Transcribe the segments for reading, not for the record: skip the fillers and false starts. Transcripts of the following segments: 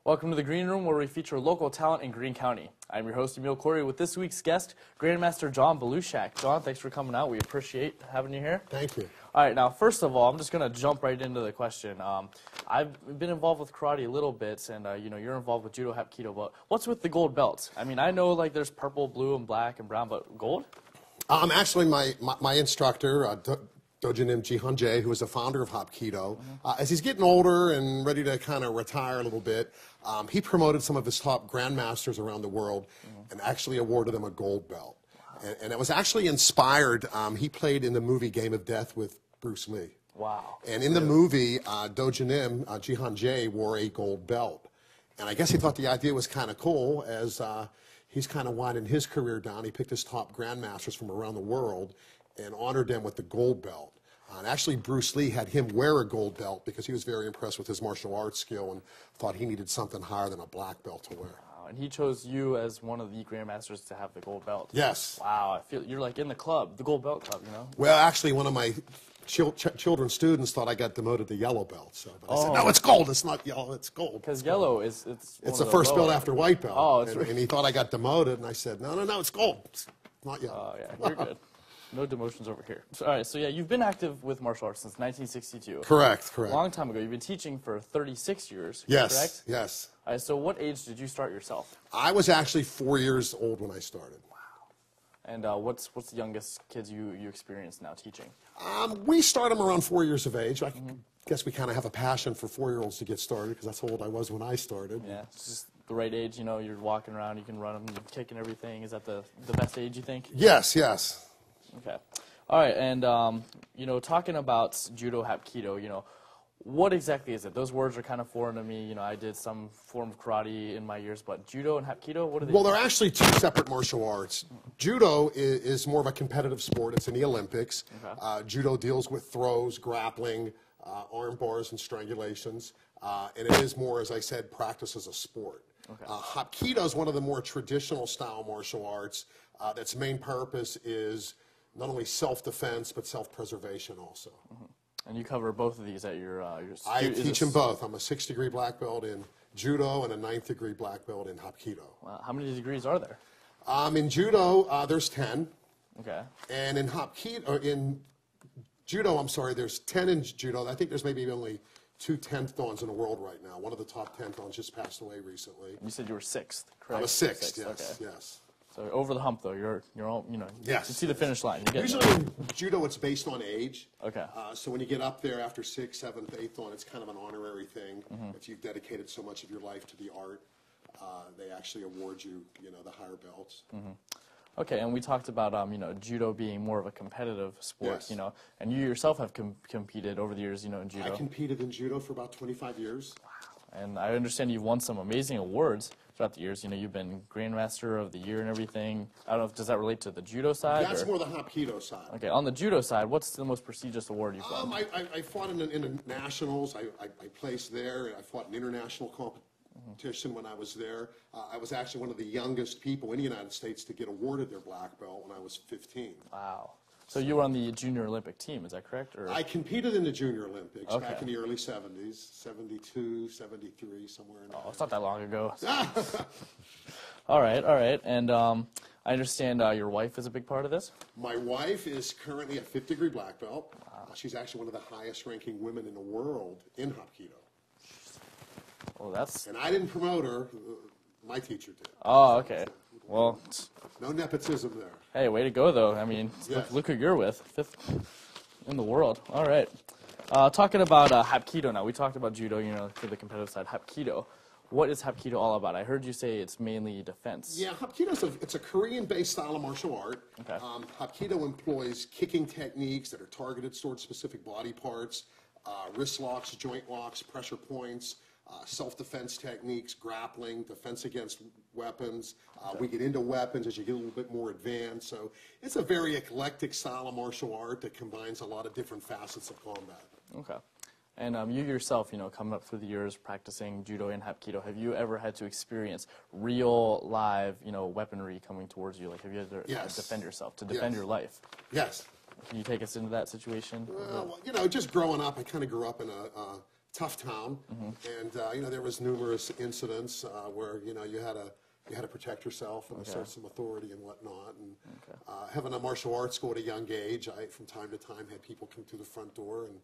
Welcome to the Green Room, where we feature local talent in Greene County. I'm your host, Emile Khoury, with this week's guest, Grandmaster Beluschak. John, thanks for coming out. We appreciate having you here. Thank you. All right, now, first of all, I'm just going to jump right into the question. I've been involved with karate a little bit, and you're involved with Judo, Hapkido, but what's with the gold belts? I mean, I know like there's purple, blue, and black, and brown, but gold? Actually, my instructor, Dojin Jihanjae, who is the founder of Hapkido, as he's getting older and ready to kind of retire a little bit, he promoted some of his top grandmasters around the world and actually awarded them a gold belt. Wow. And it was actually inspired. He played in the movie Game of Death with Bruce Lee. Wow. And in the movie, Dojin Jihanjae wore a gold belt. And I guess he thought the idea was kind of cool as he's kind of winding his career down. He picked his top grandmasters from around the world and honored them with the gold belt. And actually, Bruce Lee had him wear a gold belt because he was very impressed with his martial arts skill and thought he needed something higher than a black belt to wear. Wow, and he chose you as one of the grandmasters to have the gold belt. Yes. Wow, I feel you're like in the club, the gold belt club, you know? Well, actually, one of my children's students thought I got demoted to yellow belt. So, but I said, no, it's gold. It's not yellow. It's gold. Because yellow is it's the first belt after white belt. Oh, and he thought I got demoted, and I said, no, it's gold. It's not yellow. Oh, yeah, you're good. No demotions over here. So, all right, so yeah, you've been active with martial arts since 1962. Correct. A long time ago. You've been teaching for 36 years, yes, correct? Yes. All right, so what age did you start yourself? I was actually 4 years old when I started. Wow. And what's the youngest kids you experience now teaching? We start them around 4 years of age. I guess we kind of have a passion for 4-year-olds to get started because that's how old I was when I started. Yeah, it's just the right age, you know, you're walking around, you can run them, you kick and everything. Is that the best age, you think? Yes, yes. Okay. All right, and, talking about Judo, Hapkido, what exactly is it? Those words are kind of foreign to me. I did some form of karate in my years, but Judo and Hapkido, what are they? Well, they're actually two separate martial arts. Judo is more of a competitive sport. It's in the Olympics. Okay. Judo deals with throws, grappling, arm bars, and strangulations. And it is more, as I said, practice as a sport. Okay. Hapkido is one of the more traditional style martial arts. That's main purpose is not only self-defense, but self-preservation also. And you cover both of these at your I teach them both. I'm a 6th-degree black belt in Judo and a 9th-degree black belt in Hapkido. Wow. How many degrees are there? In Judo, there's 10. Okay. And in Judo, there's 10 in Judo. I think there's maybe only 2 10th dans in the world right now. One of the top 10th dans just passed away recently. You said you were 6th, correct? I'm a 6th, yes, okay. Yes. So over the hump, though, you're all, yes, you see the finish line. Usually in Judo, it's based on age. Okay. So when you get up there after 6th, 7th, 8th on, it's kind of an honorary thing. If you've dedicated so much of your life to the art, they actually award you, the higher belts. Okay, and we talked about, Judo being more of a competitive sport, yes. And you yourself have competed over the years, in Judo. I competed in Judo for about 25 years. Wow. And I understand you've won some amazing awards throughout the years. You've been Grandmaster of the Year and everything. I don't know, does that relate to the Judo side? That's more the Hapkido side. Okay, on the Judo side, what's the most prestigious award you've won? I fought in the nationals. I placed there. I fought in international competition when I was there. I was actually one of the youngest people in the United States to get awarded their black belt when I was 15. Wow. So you were on the Junior Olympic team, is that correct? Or? I competed in the Junior Olympics back in the early 70s, 72, 73, somewhere in there. Oh, it's not that long ago. All right. And I understand your wife is a big part of this? My wife is currently a 5th-degree black belt. Wow. She's actually one of the highest-ranking women in the world in Hapkido. Well, that's... And I didn't promote her. My teacher did. Oh, okay. Well... No nepotism there. Hey, way to go, though. I mean, yes. look who you're with. 5th in the world. All right. Talking about Hapkido now. We talked about Judo, for the competitive side. Hapkido. What is Hapkido all about? I heard you say it's mainly defense. Yeah, Hapkido it's a Korean-based style of martial art. Okay. Hapkido employs kicking techniques that are targeted towards specific body parts, wrist locks, joint locks, pressure points, self-defense techniques, grappling, defense against weapons. We get into weapons as you get a little bit more advanced. So it's a very eclectic style of martial art that combines a lot of different facets of combat. Okay. And you yourself, coming up through the years practicing Judo and Hapkido, have you ever had to experience real, live, weaponry coming towards you? Like, have you had to defend yourself, to defend your life? Yes. Can you take us into that situation? Well, just growing up, I kind of grew up in a tough town, and there was numerous incidents where you had to protect yourself and assert some authority and whatnot. And having a martial arts school at a young age, I from time to time had people come through the front door and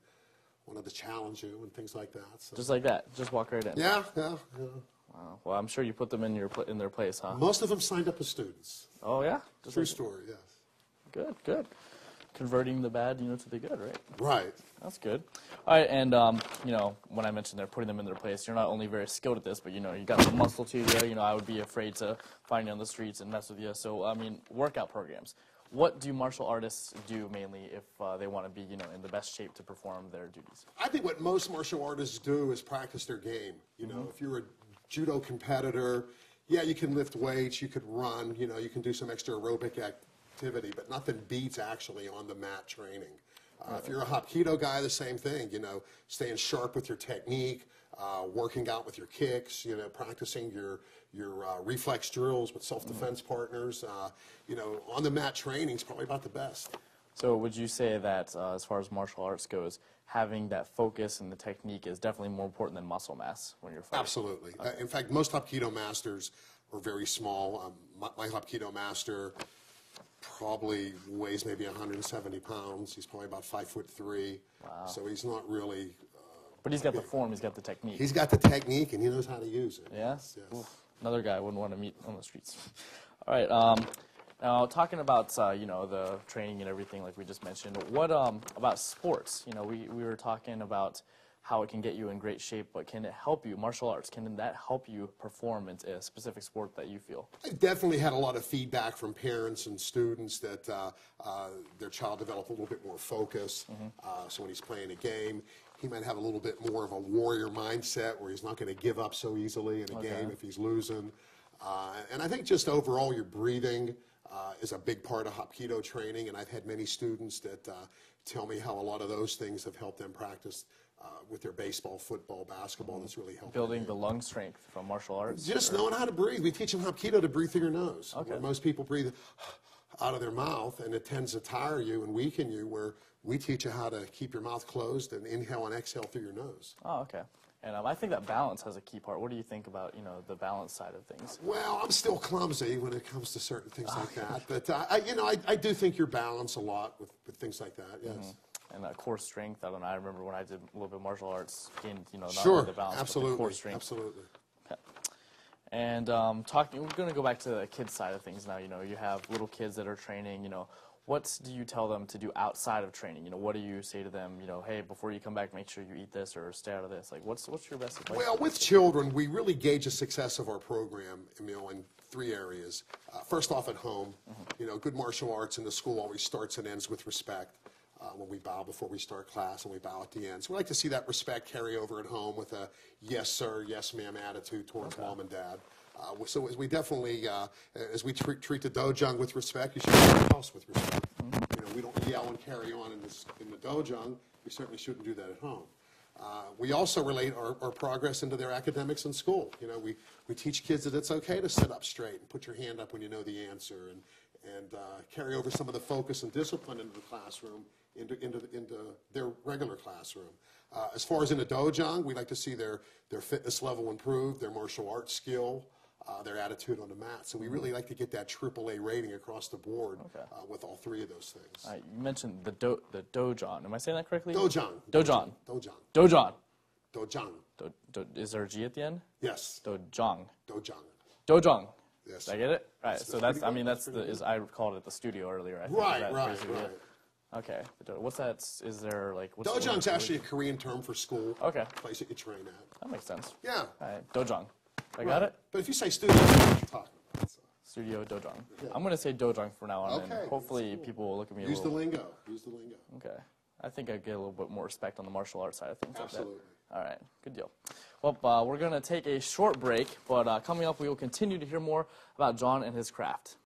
wanted to challenge you and things like that. So. Just like that, just walk right in. Yeah. Wow. Well, I'm sure you put them in their place, huh? Most of them signed up as students. Oh yeah. True story. Yes. Good. Converting the bad, to the good, right? Right. That's good. All right, and when I mentioned they're putting them in their place, you're not only very skilled at this, but you got some muscle to you. I would be afraid to find you on the streets and mess with you. So workout programs. What do martial artists do mainly if they want to be in the best shape to perform their duties? I think what most martial artists do is practice their game. If you're a judo competitor, you can lift weights, you could run, you can do some extra aerobic activity, but nothing beats actually on the mat training. If you're a Hapkido guy, the same thing, staying sharp with your technique, working out with your kicks, practicing your reflex drills with self-defense partners, on the mat training is probably about the best. So would you say that as far as martial arts goes, having that focus and the technique is definitely more important than muscle mass when you're fighting? Absolutely. In fact, most Hapkido masters are very small. My Hapkido master probably weighs maybe 170 pounds. He's probably about 5'3". Wow. So he's not really... but he's got the form, he's got the technique. He's got the technique, and he knows how to use it. Yes? Oof. Another guy I wouldn't want to meet on the streets. All right. Now, talking about, the training and everything like we just mentioned, what about sports? We were talking about how it can get you in great shape, but can it help you, martial arts, can that help you perform in a specific sport that you feel? I definitely had a lot of feedback from parents and students that their child developed a little bit more focus. So when he's playing a game, he might have a little bit more of a warrior mindset where he's not going to give up so easily in a game if he's losing. And I think just overall your breathing is a big part of Hapkido training, and I've had many students that tell me how a lot of those things have helped them practice with their baseball, football, basketball. That's really helped. Building the lung strength from martial arts? Just knowing how to breathe. We teach them Hapkido to breathe through your nose. Okay. Most people breathe out of their mouth, and it tends to tire you and weaken you, where we teach you how to keep your mouth closed and inhale and exhale through your nose. Oh, okay. And I think that balance has a key part. What do you think about, the balance side of things? Well, I'm still clumsy when it comes to certain things like that. But, I do think you're balanced a lot with things like that, yes. And that core strength, I don't know, I remember when I did a little bit of martial arts, gained, not sure, only the balance, absolutely, but the core strength. Absolutely. Okay. And we're going to go back to the kids side of things now. You have little kids that are training, what do you tell them to do outside of training? What do you say to them, hey, before you come back, make sure you eat this or stay out of this? Like, what's your best advice? Well, with children, we really gauge the success of our program, Emile, in 3 areas. First off, at home, good martial arts in the school always starts and ends with respect. When we bow before we start class and we bow at the end. So we like to see that respect carry over at home with a yes, sir, yes, ma'am attitude towards mom and dad. So as we definitely, as we treat the dojang with respect, you should treat the house with respect. We don't yell and carry on in the dojang. We certainly shouldn't do that at home. We also relate our progress into their academics in school. We teach kids that it's okay to sit up straight and put your hand up when you know the answer, and carry over some of the focus and discipline into the classroom, into their regular classroom. As far as in the dojang, we like to see their fitness level improve, their martial arts skill, their attitude on the mat. So we really like to get that AAA rating across the board with all 3 of those things. You mentioned the dojang. Am I saying that correctly? Dojang. Dojang. Dojang. Dojang. Dojang. Is there a G at the end? Yes. Dojang. Dojang. Dojang. Yes. Did I get it? Right. So that's good. I called it the studio earlier. I think. Right. Okay. What's that? Is there like... Dojang's actually a Korean term for school. Okay. Place that you train at. That makes sense. Yeah. All right. Dojang. I got it? But if you say studio, you know what you're talking about. So. Studio dojang. Yeah. I'm going to say dojang from now on, Okay. and hopefully people will look at me Use the lingo. Use the lingo. Okay. I think I get a little bit more respect on the martial arts side of things. Absolutely. Like that. All right. Good deal. Well, we're going to take a short break, but coming up we will continue to hear more about John and his craft.